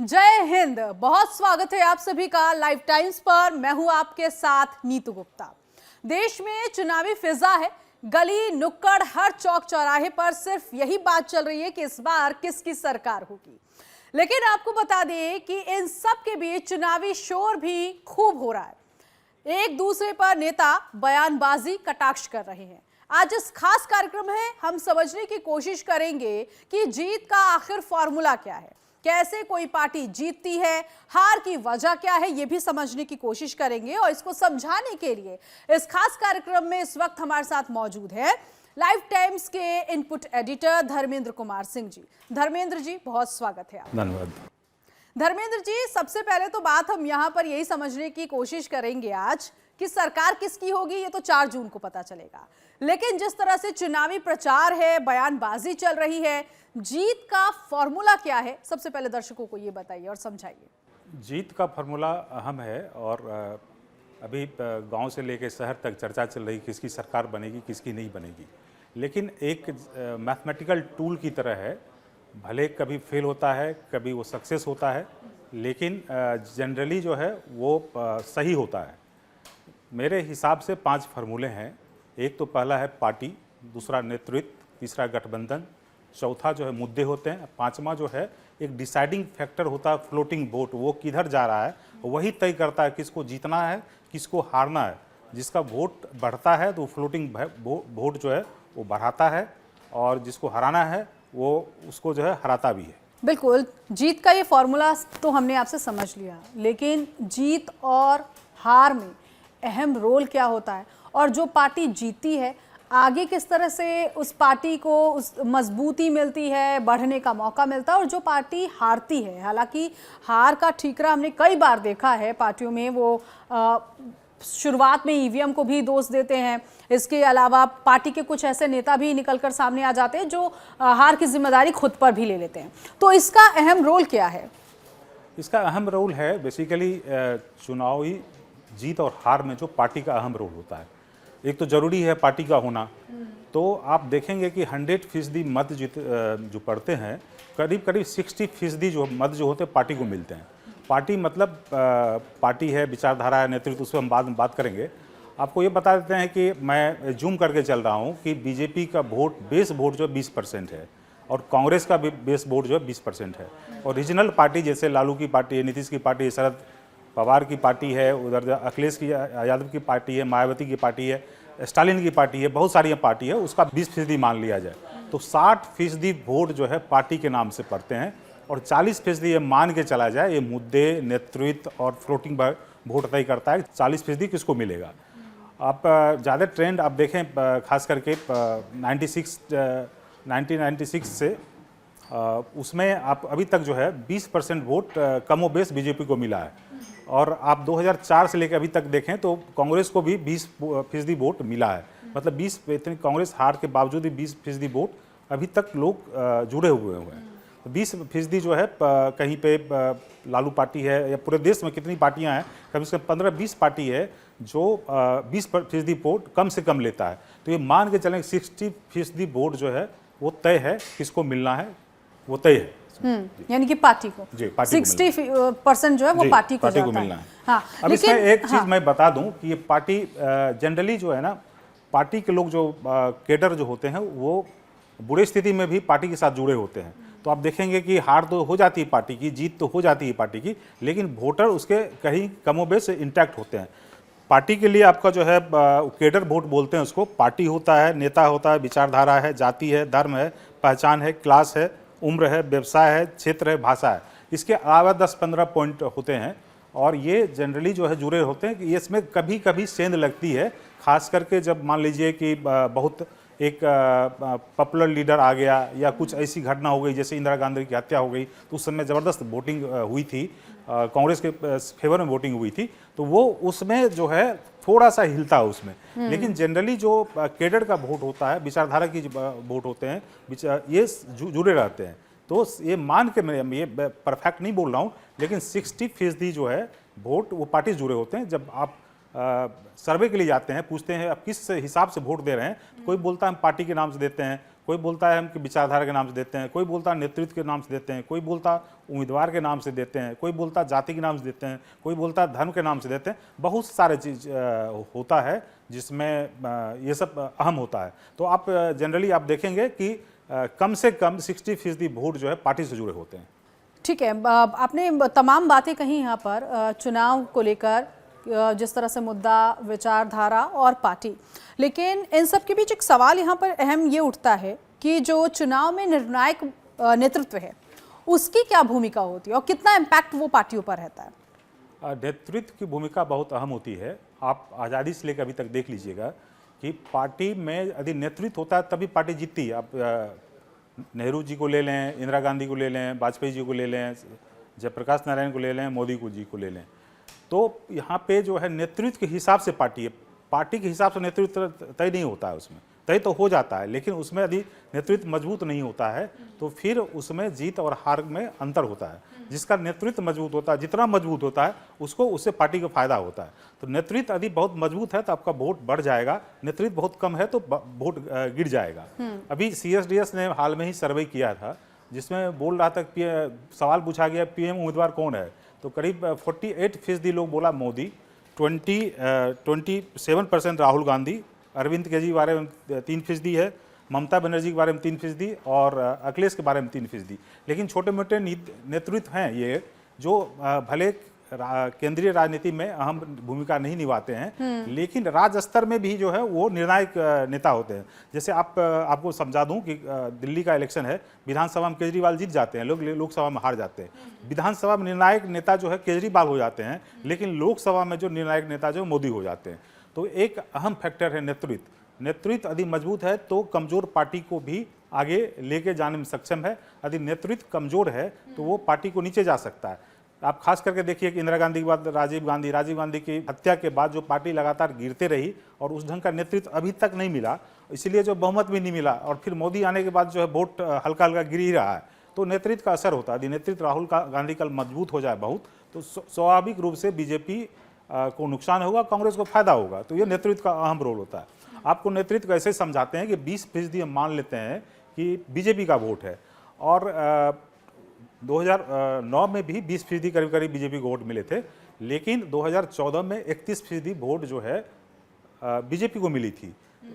जय हिंद। बहुत स्वागत है आप सभी का लाइव टाइम्स पर। मैं हूं आपके साथ नीतू गुप्ता। देश में चुनावी फिजा है। गली नुक्कड़ हर चौक चौराहे पर सिर्फ यही बात चल रही है कि इस बार किसकी सरकार होगी। लेकिन आपको बता दें कि इन सब के बीच चुनावी शोर भी खूब हो रहा है। एक दूसरे पर नेता बयानबाजी कटाक्ष कर रहे हैं। आज इस खास कार्यक्रम में हम समझने की कोशिश करेंगे कि जीत का आखिर फॉर्मूला क्या है, कैसे कोई पार्टी जीतती है, हार की वजह क्या है, यह भी समझने की कोशिश करेंगे। और इसको समझाने के लिए इस खास कार्यक्रम में इस वक्त हमारे साथ मौजूद है लाइव टाइम्स के इनपुट एडिटर धर्मेंद्र कुमार सिंह जी। धर्मेंद्र जी, बहुत स्वागत है आपका। धन्यवाद। धर्मेंद्र जी, सबसे पहले तो बात हम यहाँ पर यही समझने की कोशिश करेंगे आज कि सरकार किसकी होगी। ये तो 4 जून को पता चलेगा, लेकिन जिस तरह से चुनावी प्रचार है, बयानबाजी चल रही है, जीत का फॉर्मूला क्या है, सबसे पहले दर्शकों को ये बताइए और समझाइए। जीत का फॉर्मूला अहम है और अभी गांव से लेकर शहर तक चर्चा चल रही किसकी सरकार बनेगी, किसकी नहीं बनेगी। लेकिन एक मैथमेटिकल टूल की तरह है, भले कभी फेल होता है, कभी वो सक्सेस होता है, लेकिन जनरली जो है वो सही होता है। मेरे हिसाब से 5 फार्मूले हैं। एक तो पहला है पार्टी, दूसरा नेतृत्व, तीसरा गठबंधन, चौथा जो है मुद्दे होते हैं, 5वां जो है एक डिसाइडिंग फैक्टर होता है फ्लोटिंग वोट, वो किधर जा रहा है वही तय करता है किसको जीतना है, किसको हारना है। जिसका वोट बढ़ता है तो फ्लोटिंग वोट जो है वो बढ़ाता है, और जिसको हराना है वो उसको जो है हराता भी है। बिल्कुल, जीत का ये फॉर्मूला तो हमने आपसे समझ लिया, लेकिन जीत और हार में अहम रोल क्या होता है, और जो पार्टी जीती है आगे किस तरह से उस पार्टी को उस मजबूती मिलती है, बढ़ने का मौका मिलता है। और जो पार्टी हारती है, हालांकि हार का ठीकरा हमने कई बार देखा है पार्टियों में, वो शुरुआत में ईवीएम को भी दोष देते हैं। इसके अलावा पार्टी के कुछ ऐसे नेता भी निकलकर सामने आ जाते हैं जो हार की जिम्मेदारी खुद पर भी ले लेते हैं। तो इसका अहम रोल क्या है? इसका अहम रोल है बेसिकली चुनावी जीत और हार में जो पार्टी का अहम रोल होता है। एक तो जरूरी है पार्टी का होना। तो आप देखेंगे कि 100% मत जो पड़ते हैं, करीब करीब 60% जो मत जो होते हैं पार्टी को मिलते हैं। पार्टी मतलब पार्टी है, विचारधारा है, नेतृत्व, उस पर हम बाद में बात करेंगे। आपको ये बता देते हैं कि मैं जूम करके चल रहा हूँ कि बीजेपी का वोट, बेस वोट जो 20% है, और कांग्रेस का भी बेस वोट जो है 20% है। और रीजनल पार्टी जैसे लालू की पार्टी है, नीतीश की पार्टी है, शरद पवार की पार्टी है, उधर अखिलेश की यादव की पार्टी है, मायावती की पार्टी है, स्टालिन की पार्टी है, बहुत सारी पार्टी है, उसका 20% मान लिया जाए तो 60% वोट जो है पार्टी के नाम से पड़ते हैं। और 40% ये मान के चला जाए, ये मुद्दे, नेतृत्व और फ्लोटिंग वोट तय करता है 40% किसको मिलेगा। आप ज़्यादा ट्रेंड आप देखें, खास करके 1996 से उसमें आप अभी तक जो है 20% वोट कमो बेश बीजेपी को मिला है। और आप 2004 से लेकर अभी तक देखें तो कांग्रेस को भी 20% वोट मिला है। मतलब 20 इतनी कांग्रेस हार के बावजूद भी 20% वोट अभी तक लोग जुड़े हुए हैं। 20% जो है कहीं पे लालू पार्टी है, या पूरे देश में कितनी पार्टियां हैं, कम से कम 15-20 पार्टी है जो 20% वोट कम से कम लेता है। तो ये मान के चलें 60% वोट जो है वो तय है, किसको मिलना है वो तय है। यानी कि पार्टी को 60% जो है वो पार्टी को मिलना है। हाँ, अब इसमें एक चीज मैं बता दूं कि ये पार्टी जनरली जो है ना, पार्टी के लोग जो केडर जो होते हैं वो बुरी स्थिति में भी पार्टी के साथ जुड़े होते हैं। तो आप देखेंगे कि हार तो हो जाती है पार्टी की, जीत तो हो जाती है पार्टी की, लेकिन वोटर उसके कहीं कमोबेश इंटैक्ट होते हैं। पार्टी के लिए आपका जो है केडर वोट बोलते हैं उसको। पार्टी होता है, नेता होता है, विचारधारा है, जाति है, धर्म है, पहचान है, क्लास है, उम्र है, व्यवसाय है, क्षेत्र है, भाषा है। इसके अलावा 10-15 पॉइंट होते हैं, और ये जनरली जो है जुड़े होते हैं कि इसमें कभी कभी सेंध लगती है। खास करके जब मान लीजिए कि बहुत एक पॉपुलर लीडर आ गया, या कुछ ऐसी घटना हो गई जैसे इंदिरा गांधी की हत्या हो गई, तो उस समय ज़बरदस्त वोटिंग हुई थी, कांग्रेस के फेवर में वोटिंग हुई थी, तो वो उसमें जो है थोड़ा सा हिलता है उसमें। लेकिन जनरली जो केडर का वोट होता है, विचारधारा की वोट होते हैं, ये जुड़े रहते हैं। तो ये मान के मैं ये परफेक्ट नहीं बोल रहा हूँ, लेकिन 60% जो है वोट वो पार्टी जुड़े होते हैं। जब आप सर्वे के लिए जाते हैं, पूछते हैं आप किस हिसाब से वोट दे रहे हैं, तो कोई बोलता है हम पार्टी के नाम से देते हैं, कोई बोलता है हम कि विचारधारा के नाम से देते हैं, कोई बोलता है नेतृत्व के नाम से देते हैं, कोई बोलता उम्मीदवार के नाम से देते हैं, कोई बोलता जाति के नाम से देते हैं, कोई बोलता धर्म के नाम से देते हैं। बहुत सारे चीज़ होता है जिसमें ये सब अहम होता है। तो आप जनरली आप देखेंगे कि कम से कम 60% वोट जो है पार्टी से जुड़े होते हैं। ठीक है, आपने तमाम बातें कही यहाँ पर चुनाव को लेकर, जिस तरह से मुद्दा, विचारधारा और पार्टी, लेकिन इन सब के बीच एक सवाल यहाँ पर अहम ये उठता है कि जो चुनाव में निर्णायक नेतृत्व है उसकी क्या भूमिका होती है और कितना इम्पैक्ट वो पार्टियों पर रहता है? नेतृत्व की भूमिका बहुत अहम होती है। आप आज़ादी से लेकर अभी तक देख लीजिएगा कि पार्टी में यदि नेतृत्व होता है तभी पार्टी जीतती है। आप नेहरू जी को ले लें, इंदिरा गांधी को ले लें, वाजपेयी जी को ले लें, जयप्रकाश नारायण को ले लें, मोदी जी को ले लें, तो यहाँ पे जो है नेतृत्व के हिसाब से पार्टी है। पार्टी के हिसाब से नेतृत्व तय नहीं होता है, उसमें तय तो हो जाता है, लेकिन उसमें यदि नेतृत्व मजबूत नहीं होता है तो फिर उसमें जीत और हार में अंतर होता है। जिसका नेतृत्व मजबूत होता है, जितना मजबूत होता है उससे पार्टी को फायदा होता है। तो नेतृत्व यदि बहुत मजबूत है तो आपका वोट बढ़ जाएगा, नेतृत्व बहुत कम है तो वोट गिर जाएगा। अभी CSDS ने हाल में ही सर्वे किया था जिसमें बोल रहा था, सवाल पूछा गया PM उम्मीदवार कौन है, तो करीब 48% लोग बोला मोदी, 27% राहुल गांधी, अरविंद केजरीवाल के बारे में 3% है, ममता बनर्जी के बारे में 3% और अखिलेश के बारे में 3%। लेकिन छोटे मोटे नेतृत्व हैं ये जो भले केंद्रीय राजनीति में अहम भूमिका नहीं निभाते हैं, लेकिन राज्य स्तर में भी जो है वो निर्णायक नेता होते हैं। जैसे आपको समझा दूं कि दिल्ली का इलेक्शन है, विधानसभा में केजरीवाल जीत जाते हैं, लोग लोकसभा में हार जाते हैं। विधानसभा में निर्णायक नेता जो है केजरीवाल हो जाते हैं, लेकिन लोकसभा में जो निर्णायक नेता जो मोदी हो जाते हैं। तो एक अहम फैक्टर है नेतृत्व। नेतृत्व यदि मजबूत है तो कमजोर पार्टी को भी आगे लेके जाने में सक्षम है। यदि नेतृत्व कमजोर है तो वो पार्टी को नीचे जा सकता है। आप खास करके देखिए कि इंदिरा गांधी के बाद राजीव गांधी की हत्या के बाद जो पार्टी लगातार गिरते रही और उस ढंग का नेतृत्व अभी तक नहीं मिला, इसलिए जो बहुमत भी नहीं मिला, और फिर मोदी आने के बाद जो है वोट हल्का हल्का गिर ही रहा है। तो नेतृत्व का असर होता है। यदि नेतृत्व राहुल गांधी कल मजबूत हो जाए बहुत, तो स्वाभाविक रूप से बीजेपी को नुकसान होगा, कांग्रेस को फायदा होगा। तो ये नेतृत्व का अहम रोल होता है। आपको नेतृत्व कैसे समझाते हैं कि 20% हम मान लेते हैं कि बीजेपी का वोट है, और 2009 में भी 20% करीब बीजेपी को वोट मिले थे, लेकिन 2014 में 31% वोट जो है बीजेपी को मिली थी।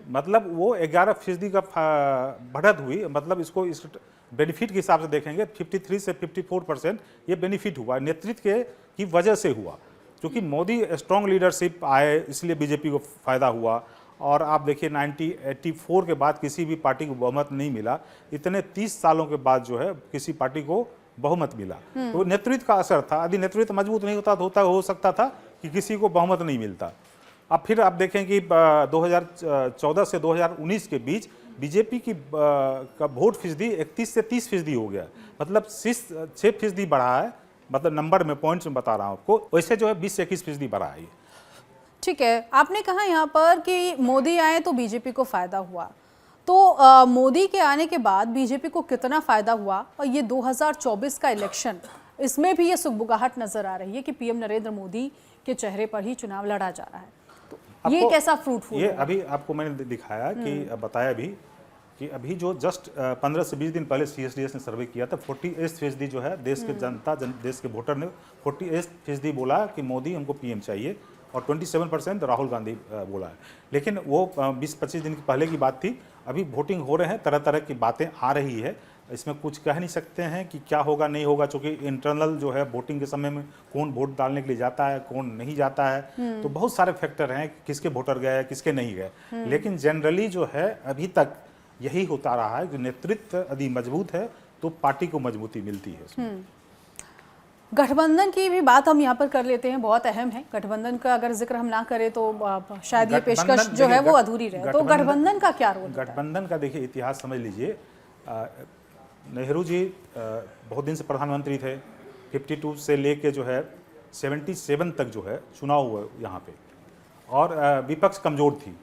मतलब वो 11% का बढ़त हुई। मतलब इसको इस बेनिफिट के हिसाब से देखेंगे 53 से 54% ये बेनिफिट हुआ, नेतृत्व की वजह से हुआ। क्योंकि मोदी स्ट्रॉन्ग लीडरशिप आए इसलिए बीजेपी को फायदा हुआ। और आप देखिए 1984 के बाद किसी भी पार्टी को बहुमत नहीं मिला, इतने 30 सालों के बाद जो है किसी पार्टी को बहुमत मिला। तो नेतृत्व का असर था। यदि नेतृत्व मजबूत नहीं होता तो हो सकता था कि किसी को बहुमत नहीं मिलता। अब फिर आप देखें कि 2014 से 2019 के बीच बीजेपी की का वोट फीसदी 31 से 30% हो गया। मतलब 6% बढ़ा है। मतलब नंबर में, पॉइंट्स में बता रहा हूँ आपको। वैसे जो है 20 से 21% बढ़ा है। ठीक है, आपने कहा यहाँ पर कि मोदी आए तो बीजेपी को फायदा हुआ, तो मोदी के आने के बाद बीजेपी को कितना फायदा हुआ? और ये 2024 का इलेक्शन, इसमें भी ये सुगबुगाहट नजर आ रही है कि PM नरेंद्र मोदी के चेहरे पर ही चुनाव लड़ा जा रहा है। तो ये कैसा फ्रूटफुल? ये अभी आपको मैंने दिखाया कि बताया भी कि अभी जो जस्ट 15 से 20 दिन पहले CSDS ने सर्वे किया था, 48% जो है देश के देश के वोटर ने 48% बोला कि मोदी हमको PM चाहिए, और 27% राहुल गांधी बोला है। लेकिन वो 20-25 दिन पहले की बात थी। अभी वोटिंग हो रहे हैं, तरह तरह की बातें आ रही है। इसमें कुछ कह नहीं सकते हैं कि क्या होगा नहीं होगा, क्योंकि इंटरनल जो है वोटिंग के समय में कौन वोट डालने के लिए जाता है, कौन नहीं जाता है। तो बहुत सारे फैक्टर हैं, किसके वोटर गए, किसके नहीं गए। लेकिन जनरली जो है अभी तक यही होता रहा है कि नेतृत्व यदि मजबूत है तो पार्टी को मजबूती मिलती है। गठबंधन की भी बात हम यहाँ पर कर लेते हैं, बहुत अहम है। गठबंधन का अगर जिक्र हम ना करें तो शायद ये पेशकश जो है वो अधूरी रहे। तो गठबंधन का क्या रोल? गठबंधन का देखिए इतिहास समझ लीजिए। नेहरू जी बहुत दिन से प्रधानमंत्री थे। 52 से लेके जो है 77 तक जो है चुनाव हुआ यहाँ पे, और विपक्ष कमजोर थी।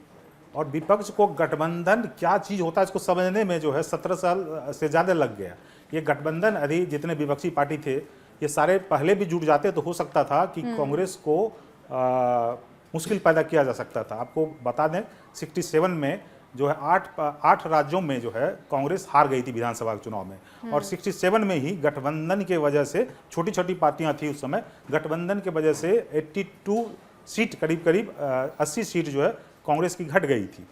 और विपक्ष को गठबंधन क्या चीज़ होता है इसको समझने में जो है 17 साल से ज़्यादा लग गया। ये गठबंधन यदि जितने विपक्षी पार्टी थे ये सारे पहले भी जुट जाते तो हो सकता था कि कांग्रेस को मुश्किल पैदा किया जा सकता था। आपको बता दें 67 में जो है 8 राज्यों में जो है कांग्रेस हार गई थी विधानसभा के चुनाव में, और 67 में ही गठबंधन के वजह से, छोटी छोटी पार्टियां थी उस समय, गठबंधन के वजह से 82 सीट, करीब करीब 80 सीट जो है कांग्रेस की घट गई थी।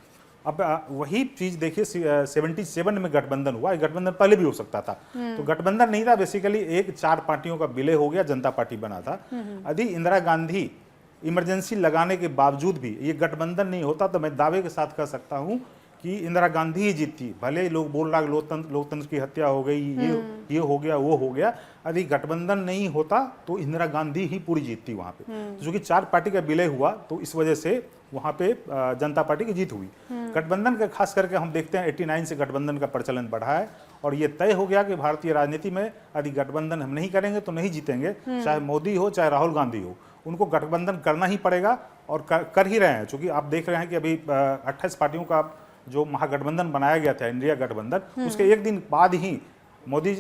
अब वही चीज देखिए 77 में गठबंधन हुआ, गठबंधन पहले भी हो सकता था, तो गठबंधन नहीं था, बेसिकली एक 4 पार्टियों का विलय हो गया, जनता पार्टी बना था। यदि इंदिरा गांधी इमरजेंसी लगाने के बावजूद भी ये गठबंधन नहीं होता तो मैं दावे के साथ कह सकता हूं कि इंदिरा गांधी ही जीतती। भले लोग बोल रहा लोकतंत्र की हत्या हो गई, ये हो गया, वो हो गया, यदि गठबंधन नहीं होता तो इंदिरा गांधी ही पूरी जीतती वहां पे। तो चूंकि 4 पार्टी का विलय हुआ तो इस वजह से वहां पे जनता पार्टी की जीत हुई। गठबंधन का खास करके हम देखते हैं 89 से गठबंधन का प्रचलन बढ़ा है, और ये तय हो गया कि भारतीय राजनीति में यदि गठबंधन हम नहीं करेंगे तो नहीं जीतेंगे, चाहे मोदी हो चाहे राहुल गांधी हो, उनको गठबंधन करना ही पड़ेगा, और कर ही रहे हैं। चूंकि आप देख रहे हैं कि अभी 28 पार्टियों का जो महागठबंधन बनाया गया था, इंडिया गठबंधन, उसके एक दिन बाद ही मोदी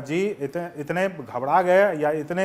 जी इतने घबरा गए या इतने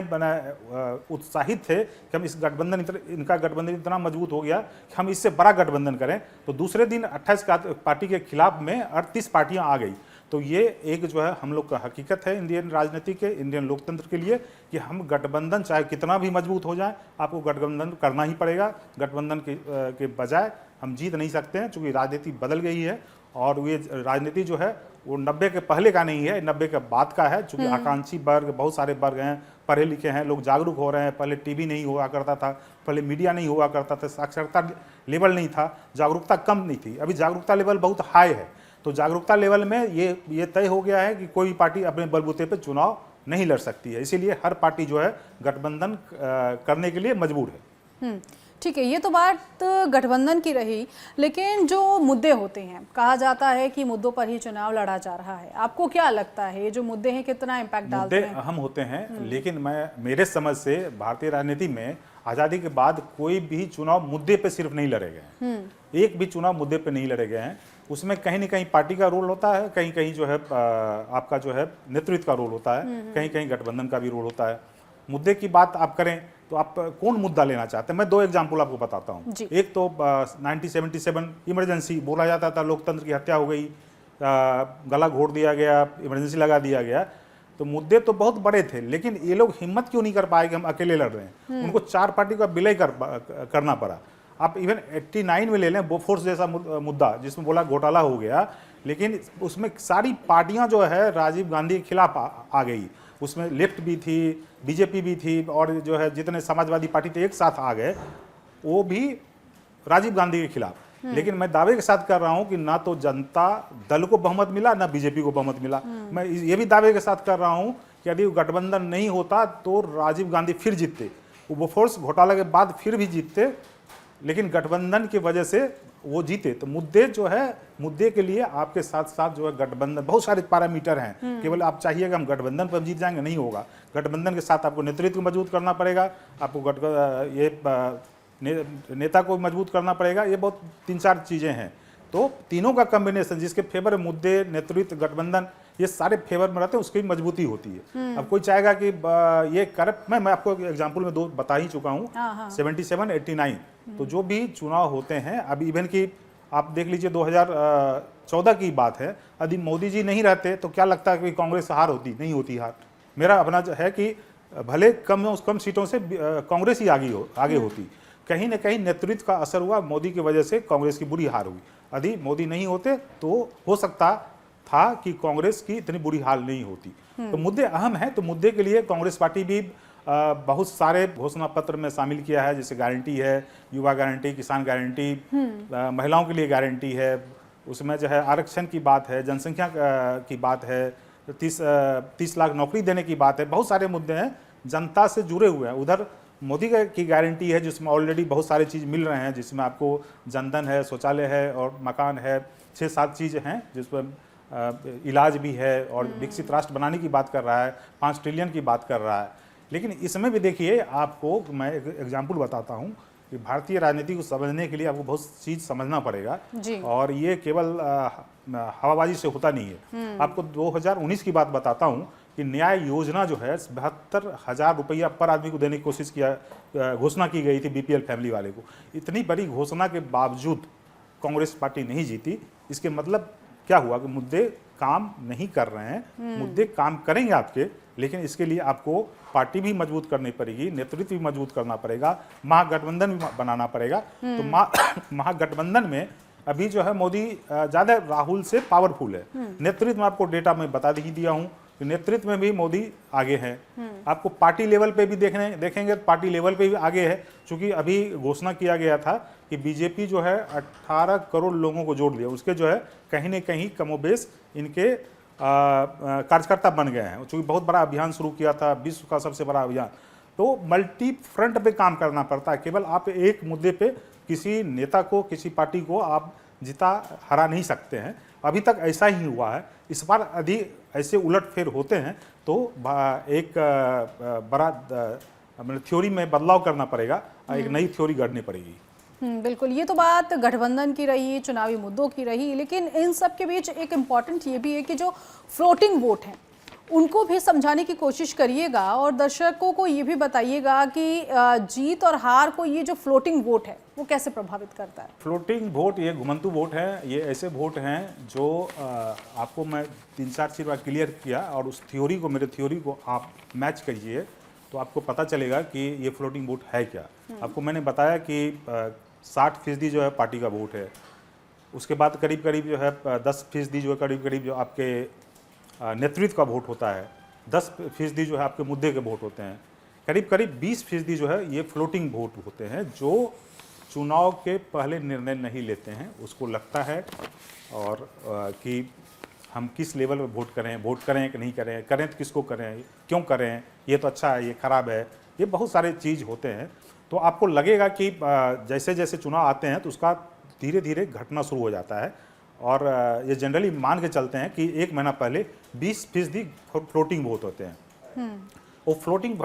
उत्साहित थे कि हम इस गठबंधन, इनका गठबंधन इतना मजबूत हो गया कि हम इससे बड़ा गठबंधन करें, तो दूसरे दिन 28 पार्टी के खिलाफ में 38 पार्टियां आ गई। तो ये एक जो है हम लोग का हकीकत है इंडियन राजनीति के, इंडियन लोकतंत्र के लिए, कि हम गठबंधन चाहे कितना भी मजबूत हो जाए, आपको गठबंधन करना ही पड़ेगा। गठबंधन के बजाय हम जीत नहीं सकते हैं, क्योंकि राजनीति बदल गई है, और ये राजनीति जो है वो 90 के पहले का नहीं है, 90 के बाद का है। चूंकि आकांक्षी वर्ग, बहुत सारे वर्ग हैं, पढ़े लिखे हैं, लोग जागरूक हो रहे हैं। पहले टीवी नहीं हुआ करता था, पहले मीडिया नहीं हुआ करता था, साक्षरता लेवल नहीं था, जागरूकता कम नहीं थी। अभी जागरूकता लेवल बहुत हाई है, तो जागरूकता लेवल में ये तय हो गया है कि कोई पार्टी अपने बलबूते पर चुनाव नहीं लड़ सकती है, इसीलिए हर पार्टी जो है गठबंधन करने के लिए मजबूर है। ठीक है, ये तो बात गठबंधन की रही, लेकिन जो मुद्दे होते हैं, कहा जाता है कि मुद्दों पर ही चुनाव लड़ा जा रहा है। आपको क्या लगता है ये जो मुद्दे हैं कितना इम्पैक्ट डालते हैं? मुद्दे अहम होते हैं, लेकिन मेरे समझ से भारतीय राजनीति में आज़ादी के बाद कोई भी चुनाव मुद्दे पे सिर्फ नहीं लड़े गए हैं। एक भी चुनाव मुद्दे पे नहीं लड़े गए हैं। उसमें कहीं न कहीं पार्टी का रोल होता है, कहीं कहीं जो है आपका जो है नेतृत्व का रोल होता है, कहीं कहीं गठबंधन का भी रोल होता है। मुद्दे की बात आप करें तो आप कौन मुद्दा लेना चाहते हैं? मैं 2 एग्जाम्पल आपको बताता हूँ। एक तो 1977 इमरजेंसी बोला जाता था, लोकतंत्र की हत्या हो गई, गला घोट दिया गया, इमरजेंसी लगा दिया गया। तो मुद्दे तो बहुत बड़े थे, लेकिन ये लोग हिम्मत क्यों नहीं कर पाए कि हम अकेले लड़ रहे हैं? उनको 4 पार्टी का विलय करना पड़ा। आप इवन 89 में ले लें, बोफोर्स जैसा मुद्दा जिसमें बोला घोटाला हो गया, लेकिन उसमें सारी पार्टियां जो है राजीव गांधी के खिलाफ आ गई। उसमें लेफ्ट भी थी, बीजेपी भी थी, और जो है जितने समाजवादी पार्टी थे एक साथ आ गए, वो भी राजीव गांधी के खिलाफ। लेकिन मैं दावे के साथ कर रहा हूं कि ना तो जनता दल को बहुमत मिला, ना बीजेपी को बहुमत मिला। मैं ये भी दावे के साथ कर रहा हूं कि यदि गठबंधन नहीं होता तो राजीव गांधी फिर जीतते, वो बोफोर्स घोटाला के बाद फिर भी जीतते, लेकिन गठबंधन की वजह से वो जीते। तो मुद्दे जो है, मुद्दे के लिए आपके साथ साथ जो है गठबंधन, बहुत सारे पैरामीटर हैं। केवल आप चाहिएगा हम गठबंधन पर जीत जाएंगे, नहीं होगा। गठबंधन के साथ आपको नेतृत्व मजबूत करना पड़ेगा, आपको नेता को मजबूत करना पड़ेगा। ये बहुत 3-4 चीज़ें हैं। तो तीनों का कॉम्बिनेशन, जिसके फेवर मुद्दे, नेतृत्व, गठबंधन, ये सारे फेवर में रहते हैं, उसकी मजबूती होती है। अब कोई चाहेगा कि ये करप्ट, मैं आपको एग्जांपल में 2 बता ही चुका हूँ, 77, 89। तो जो भी चुनाव होते हैं, अभी इवन की आप देख लीजिए 2014 की बात है, यदि मोदी जी नहीं रहते तो क्या लगता है कि कांग्रेस हार होती? नहीं होती हार। मेरा अपना है कि भले कम सीटों से कांग्रेस ही आगे होती। कहीं ना कहीं नेतृत्व का असर हुआ, मोदी की वजह से कांग्रेस की बुरी हार हुई। यदि मोदी नहीं होते तो हो सकता था कि कांग्रेस की इतनी बुरी हाल नहीं होती। तो मुद्दे अहम हैं। तो मुद्दे के लिए कांग्रेस पार्टी भी बहुत सारे घोषणा पत्र में शामिल किया है, जैसे गारंटी है, युवा गारंटी, किसान गारंटी, महिलाओं के लिए गारंटी है, उसमें जो है आरक्षण की बात है, जनसंख्या की बात है, 30 लाख नौकरी देने की बात है। बहुत सारे मुद्दे हैं जनता से जुड़े हुए हैं। उधर मोदी की गारंटी है जिसमें ऑलरेडी बहुत सारी चीज़ मिल रहे हैं, जिसमें आपको जनधन है, शौचालय है और मकान है, 6-7 चीज़ें हैं जिसमें इलाज भी है, और विकसित राष्ट्र बनाने की बात कर रहा है, 5 ट्रिलियन की बात कर रहा है। लेकिन इसमें भी देखिए, आपको मैं एक एग्जाम्पल बताता हूँ कि भारतीय राजनीति को समझने के लिए आपको बहुत चीज़ समझना पड़ेगा, और ये केवल हवाबाजी से होता नहीं है। आपको 2019 की बात बताता हूँ कि न्याय योजना जो है 72,000 रुपया पर आदमी को देने की कोशिश किया, घोषणा की गई थी बीपीएल फैमिली वाले को। इतनी बड़ी घोषणा के बावजूद कांग्रेस पार्टी नहीं जीती, इसके मतलब क्या हुआ कि मुद्दे काम नहीं कर रहे हैं। मुद्दे काम करेंगे आपके, लेकिन इसके लिए आपको पार्टी भी मजबूत करनी पड़ेगी, नेतृत्व भी मजबूत करना पड़ेगा, महागठबंधन भी बनाना पड़ेगा। तो महागठबंधन में अभी जो है मोदी ज़्यादा राहुल से पावरफुल है। नेतृत्व में आपको डेटा मैं बता ही दिया हूँ, नेतृत्व में भी मोदी आगे हैं। आपको पार्टी लेवल पे भी देखेंगे पार्टी लेवल पे भी आगे है, क्योंकि अभी घोषणा किया गया था कि बीजेपी जो है 18 करोड़ लोगों को जोड़ दिया, उसके जो है कहीं न कहीं कमोबेश इनके कार्यकर्ता बन गए हैं, क्योंकि बहुत बड़ा अभियान शुरू किया था, विश्व का सबसे बड़ा अभियान। तो मल्टी फ्रंट पे काम करना पड़ता है, केवल आप एक मुद्दे पे किसी नेता को, किसी पार्टी को आप हरा नहीं सकते हैं। अभी तक ऐसा ही हुआ है, इस बार यदि ऐसे उलटफेर होते हैं तो एक बड़ा मतलब थ्योरी में बदलाव करना पड़ेगा, एक नई थ्योरी गढ़नी पड़ेगी। बिल्कुल, ये तो बात गठबंधन की रही, चुनावी मुद्दों की रही, लेकिन इन सब के बीच एक इम्पॉर्टेंट ये भी है कि जो फ्लोटिंग वोट हैं उनको भी समझाने की कोशिश करिएगा और दर्शकों को ये भी बताइएगा कि जीत और हार को ये जो फ्लोटिंग वोट है वो कैसे प्रभावित करता है। फ्लोटिंग वोट ये घुमंतु वोट है, ये ऐसे वोट हैं जो आपको मैं 3-4 बार क्लियर किया, और उस थ्योरी को, मेरे थ्योरी को आप मैच करिए तो आपको पता चलेगा कि ये फ्लोटिंग वोट है क्या। आपको मैंने बताया कि 60% जो है पार्टी का वोट है, उसके बाद करीब करीब जो है 10% जो है करीब करीब जो आपके नेतृत्व का वोट होता है, 10% जो है आपके मुद्दे के वोट होते हैं, करीब करीब 20% जो है ये फ्लोटिंग वोट होते हैं, जो चुनाव के पहले निर्णय नहीं लेते हैं। उसको लगता है और कि हम किस लेवल पर वोट करें कि नहीं करें, करें तो किसको करें, क्यों करें, ये तो अच्छा है, ये खराब है, ये बहुत सारे चीज़ होते हैं। तो आपको लगेगा कि जैसे जैसे चुनाव आते हैं तो उसका धीरे धीरे घटना शुरू हो जाता है, और ये जनरली मान के चलते हैं कि 1 महीना पहले 20% फ्लोटिंग वोट होते हैं। वो फ्लोटिंग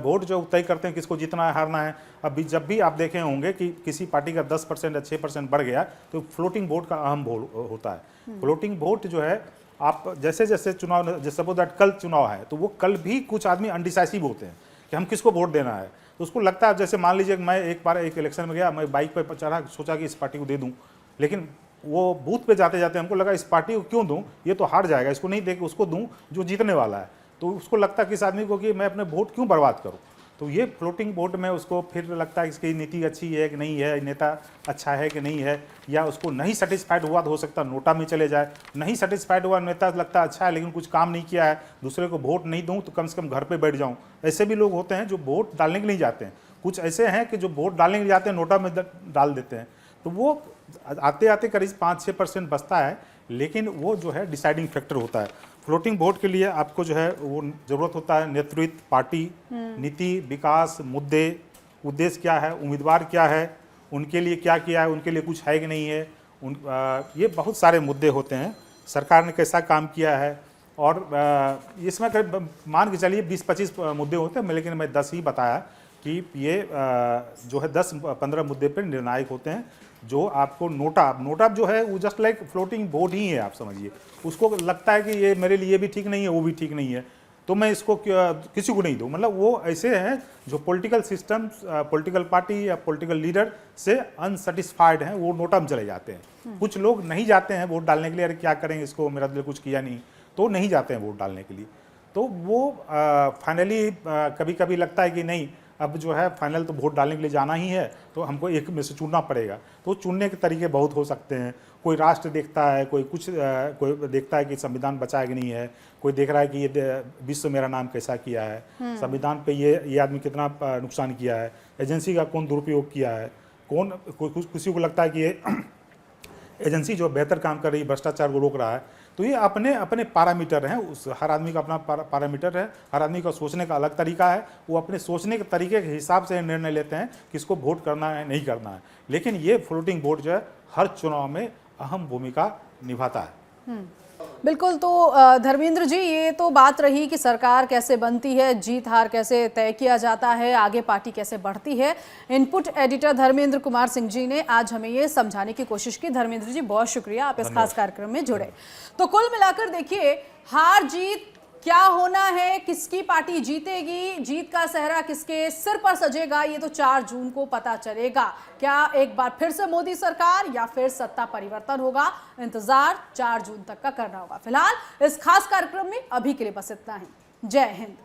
वोट जो तय करते हैं किसको जीतना है, हारना है। अभी जब भी आप देखे होंगे कि किसी पार्टी का 10% या 6% बढ़ गया तो फ्लोटिंग वोट का अहम वोट होता है। फ्लोटिंग वोट जो है, आप जैसे जैसे चुनाव, जैसे सपोज दैट कल चुनाव है तो वो कल भी कुछ आदमी अनडिसाइसिव होते हैं कि हम किसको वोट देना है। तो उसको लगता है, जैसे मान लीजिए मैं एक बार एक इलेक्शन में गया, मैं बाइक पर चढ़ा, सोचा कि इस पार्टी को दे दूँ, लेकिन वो बूथ पे जाते जाते हमको लगा इस पार्टी को क्यों दूं, ये तो हार जाएगा, इसको नहीं दे के उसको दूं जो जीतने वाला है। तो उसको लगता है किस आदमी को कि मैं अपने वोट क्यों बर्बाद करूं। तो ये फ्लोटिंग वोट में उसको फिर लगता है इसकी नीति अच्छी है कि नहीं है, नेता अच्छा है कि नहीं है, या उसको नहीं सेटिस्फाइड हुआ तो हो सकता है नोटा में चले जाए। नहीं सेटिस्फाइड हुआ नेता लगता है अच्छा है लेकिन कुछ काम नहीं किया है, दूसरे को वोट नहीं दूँ तो कम से कम घर पर बैठ जाऊँ। ऐसे भी लोग होते हैं जो वोट डालने के लिए जाते हैं। कुछ ऐसे हैं कि जो वोट डालने के लिए जाते हैं नोटा में डाल देते हैं। तो वो आते आते करीब 5-6% बचता है, लेकिन वो जो है डिसाइडिंग फैक्टर होता है। फ्लोटिंग वोट के लिए आपको जो है वो ज़रूरत होता है नेतृत्व, पार्टी, नीति, विकास, मुद्दे, उद्देश्य क्या है, उम्मीदवार क्या है, उनके लिए क्या किया है, उनके लिए कुछ है कि नहीं है, ये बहुत सारे मुद्दे होते हैं। सरकार ने कैसा काम किया है, और इसमें करीब मान के चलिए 20-25 मुद्दे होते हैं, लेकिन मैं 10 ही बताया कि ये जो है 10-15 मुद्दे पर निर्णायक होते हैं। जो आपको नोटा जो है वो जस्ट लाइक फ्लोटिंग वोट ही है, आप समझिए। उसको लगता है कि ये मेरे लिए भी ठीक नहीं है, वो भी ठीक नहीं है, तो मैं इसको किसी को नहीं दूँ। मतलब वो ऐसे हैं जो पॉलिटिकल सिस्टम, पॉलिटिकल पार्टी या पॉलिटिकल लीडर से अनसेटिस्फाइड हैं, वो नोटा में चले जाते हैं। कुछ लोग नहीं जाते हैं वोट डालने के लिए, अरे क्या करेंगे इसको, मेरा दिल कुछ किया नहीं, तो नहीं जाते हैं वोट डालने के लिए। तो वो फाइनली कभी कभी लगता है कि नहीं, अब जो है फाइनल तो वोट डालने के लिए जाना ही है, तो हमको एक में से चुनना पड़ेगा। तो चुनने के तरीके बहुत हो सकते हैं। कोई राष्ट्र देखता है, कोई कुछ कोई देखता है कि संविधान बचा है कि नहीं है, कोई देख रहा है कि ये विश्व मेरा नाम कैसा किया है, संविधान पे ये आदमी कितना नुकसान किया है, एजेंसी का कौन दुरुपयोग किया है, किसी को लगता है कि ये एजेंसी जो बेहतर काम कर रही है, भ्रष्टाचार को रोक रहा है। तो ये अपने अपने पैरामीटर हैं, उस हर आदमी का अपना पैरामीटर है, हर आदमी का सोचने का अलग तरीका है। वो अपने सोचने के तरीके के हिसाब से निर्णय लेते हैं किसको वोट करना है, नहीं करना है। लेकिन ये फ्लोटिंग वोट जो है हर चुनाव में अहम भूमिका निभाता है। बिल्कुल। तो धर्मेंद्र जी, ये तो बात रही कि सरकार कैसे बनती है, जीत हार कैसे तय किया जाता है, आगे पार्टी कैसे बढ़ती है। इनपुट एडिटर धर्मेंद्र कुमार सिंह जी ने आज हमें ये समझाने की कोशिश की। धर्मेंद्र जी, बहुत शुक्रिया, आप इस खास कार्यक्रम में जुड़े। तो कुल मिलाकर देखिए, हार जीत क्या होना है, किसकी पार्टी जीतेगी, जीत का सेहरा किसके सिर पर सजेगा, ये तो 4 जून को पता चलेगा। क्या एक बार फिर से मोदी सरकार या फिर सत्ता परिवर्तन होगा, इंतजार 4 जून तक का करना होगा। फिलहाल इस खास कार्यक्रम में अभी के लिए बस इतना ही। जय हिंद।